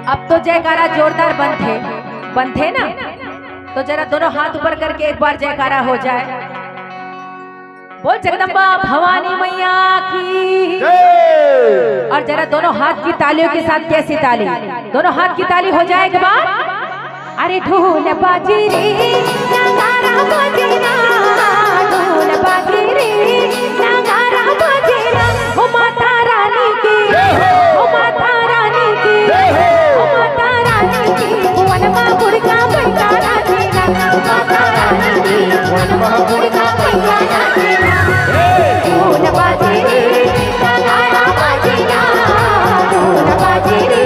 अब तो जयकारा जोरदार बंद थे ना, तो जरा दोनों हाथ ऊपर करके एक बार जयकारा हो जाए। बोल जगदम्बा भवानी मैया की। और जरा दोनों हाथ की तालियों के साथ कैसी ताली, दोनों हाथ की ताली हो जाए एक बार। अरे ढोल बाजी रे नगारा बाजे ना, ढोल बाजी रे नगारा बाजे ना, हो माता रानी की, हो माता रानी की, हो माता रानी की, वनमा गुड़का बैठा नाचे ना, माता रानी की, वनमा गुड़का बैठा नाचे ना, ढोल बाजी रे नगारा बाजे ना, ढोल बाजी रे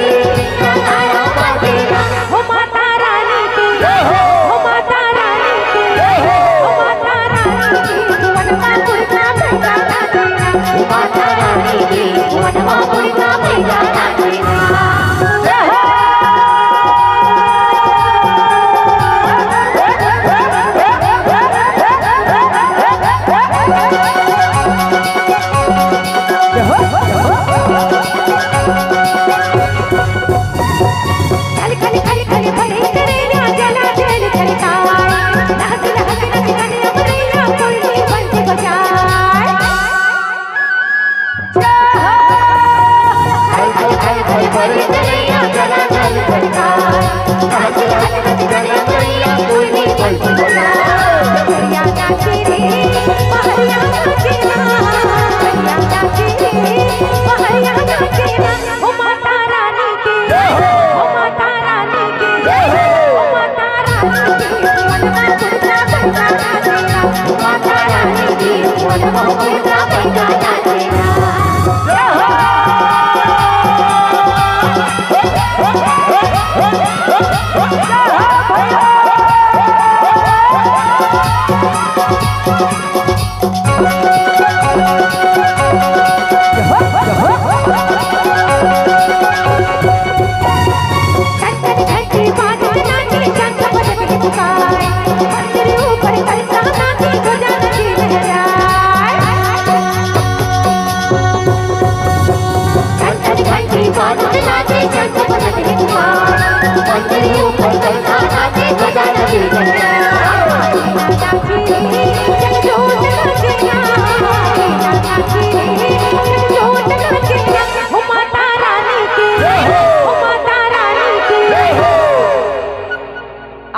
नगारा बाजे ना, हो माता रानी की, हो माता रानी की, हो माता रानी की, वनमा गुड़का बैठा नाचे ना, माता रानी की, वनमा गुड़का बैठा नाचे ना।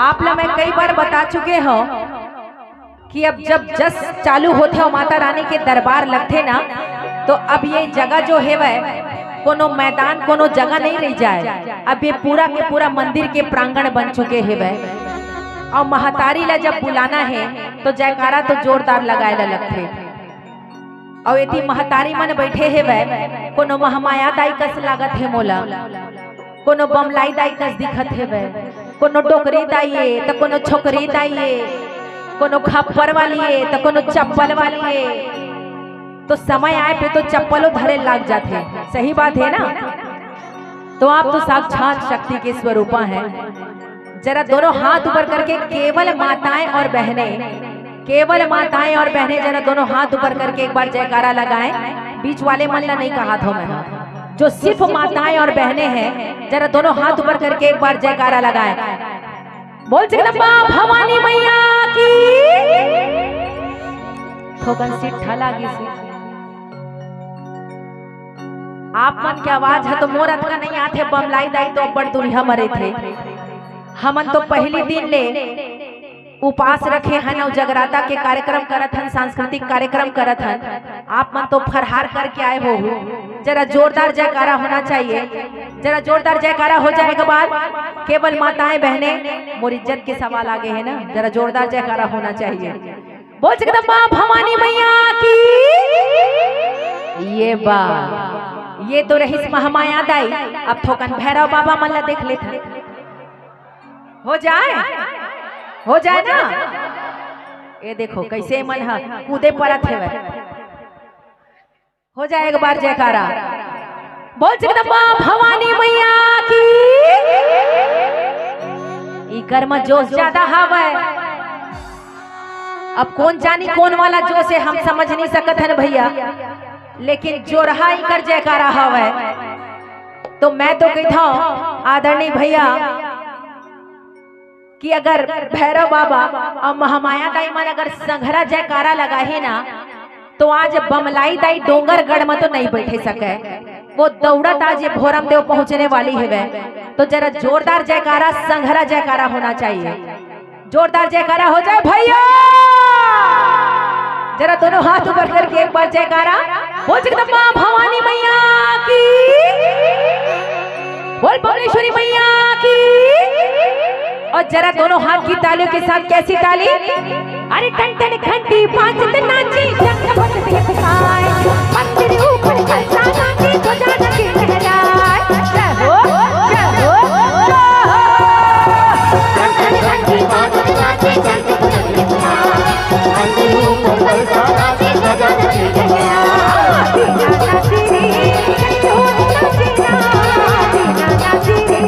आप लोग मैं कई बार बता चुके हो कि अब जब जस चालू होते हो माता रानी के दरबार लगते ना, तो अब ये जगह जो है वह कोनो मैदान कोनो जगह नहीं रह जाए। अब ये पूरा के पूरा मंदिर के प्रांगण बन चुके हैं वह। और महतारी ला जब बुलाना है तो जयकारा तो जोरदार लगाए ला लगते। और यदि महतारी मन बैठे है वह, कोनो महामाया दाई कस लागत है मोला, कोनो बमलाई दाई कस दिखत है वह, कोनो डोकरी दाई तो कोनो छोकरी दाई, कोनो खप्पर वाली है तो कोनो चप्पल वाली है। तो समय आए पे तो चप्पलों धरे लग जाते, सही बात है ना। तो आप तो साक्षात शक्ति के स्वरूपा हैं। जरा दोनों हाथ ऊपर करके केवल माताएं और बहनें, केवल माताएं और बहनें जरा दोनों हाथ ऊपर करके एक बार जयकारा लगाएं। बीच वाले मन ला नहीं कहा था मैं, जो सिर्फ माताएं और बहनें हैं जरा दोनों हाथ ऊपर करके एक बार जयकारा लगाएं। बोल जगदम्बा भवानी मैया की। थोकन सीट ठलागी से आप मन की आवाज है तो मोर अथका नहीं आते। बमलाई दाई तो बड़ दुल्हा मरे थे। हमन तो पहली दिन ले उपास रखे हन और जगराता के कार्यक्रम करत हन, सांस्कृतिक कार्यक्रम करत हन। आप मन तो फरहार करके आए हो। जरा जोरदार जयकारा होना चाहिए, जरा जोरदार जयकारा हो जाएगा बाद। केवल माताएं बहनें मोर इज्जत के सवाल आगे है ना, जरा जोरदार जयकारा होना चाहिए। बोल जगदम्बा भवानी मैया की। ये बात ये तो रही महामाया दाई। अब थोकन भैरव बाबा मन ला देख लेते, हो जाए ना। ये देखो कैसे मन है कूदे परत है। हो जाए एक बार जयकारा। बोल जगदम्बा भवानी मैया की। ई कर्म जोश ज्यादा हवे अब कौन जानी कौन वाला जो से हम समझ नहीं सकत हैं भैया, लेकिन जो रहा ही कर जयकारा हवे। तो मैं तो कहता हूँ आदरणीय भैया कि अगर भैरव बाबा और महामाया दाई मन अगर संघरा जयकारा लगा ही ना, तो आज बमलाई दाई डोंगरगढ़ में तो नहीं बैठे सके। वो दौड़त आज भोरम देव पहुंचने वाली है। तो जरा जोरदार जयकारा, संघरा जयकारा होना चाहिए। जोरदार जयकारा हो जाए भैया, जरा दोनों हाथ ऊपर करके एक बार जयकारा बोल जगदम्बा भवानी मैया की, बोल भुवनेश्वरी मैया की। और जरा दोनों हाथ की तालियों के साथ कैसी ताली, अरे टन टन घंटी बाजत नाची जंग बजत खाए, मंदिर ऊपर खलसा नाची ध्वजा नची लहराए। जय हो जय हो टन टन घंटी बाजत नाची जंग बजत खाए, मंदिर ऊपर खलसा नाची ध्वजा नची लहराए। दीना नाची रे जगजोत नाची ना, दीना नाची रे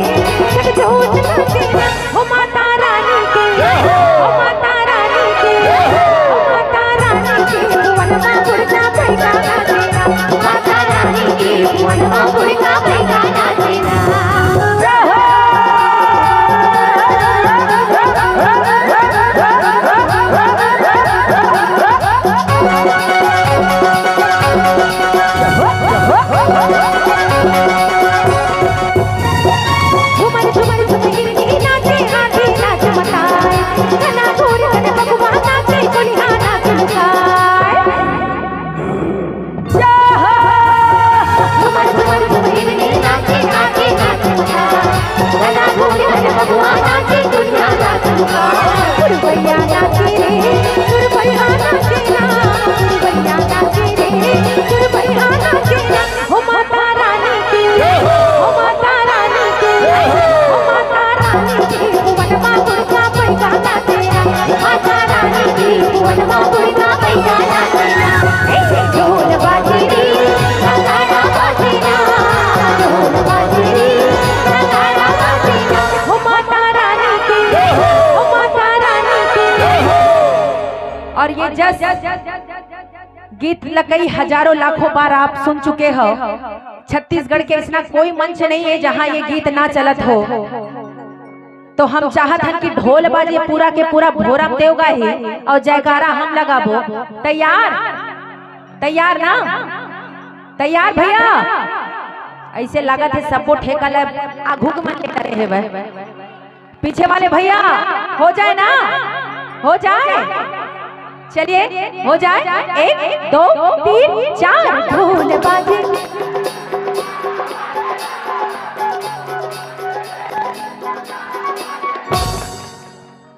जगजोत नाची ना। हो माता रानी की, हो माता रानी की, हो माता रानी की वनमा पुरका पैगा नाचेना, माता रानी की वनमा पुरका पैगा नाचेना। और ये जस गीत कई हजारों लाखों बार आप सुन चुके हो। छत्तीसगढ़ के ऐसा कोई मंच नहीं है जहां ये गीत ना चलत हो। तो हम चाहत हैं कि ढोल बाजे पूरा के पूरा भोरम देव गाही और जयकारा हम लगाबो। तैयार तैयार ना, तैयार भैया। ऐसे लागत है सबको ठेका ले आघू के मन ले करे है। पीछे वाले भैया हो जाए ना, हो जाए, चलिए हो जाए। 1 2 3 4 ढोल बाजे।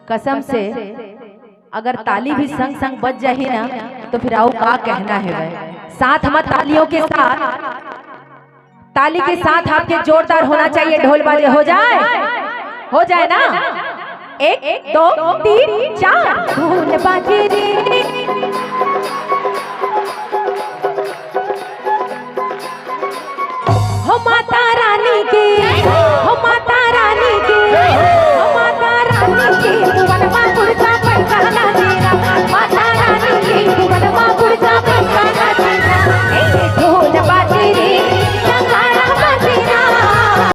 कसम से अगर ताली भी संग संग बज जाए ना, तो फिर आओ का कहना है। साथ मत तालियों के साथ, ताली के साथ आपके जोरदार होना चाहिए ढोल बाजे। हो जाए ना। 1 2 3 4 ढोल बाजे रे।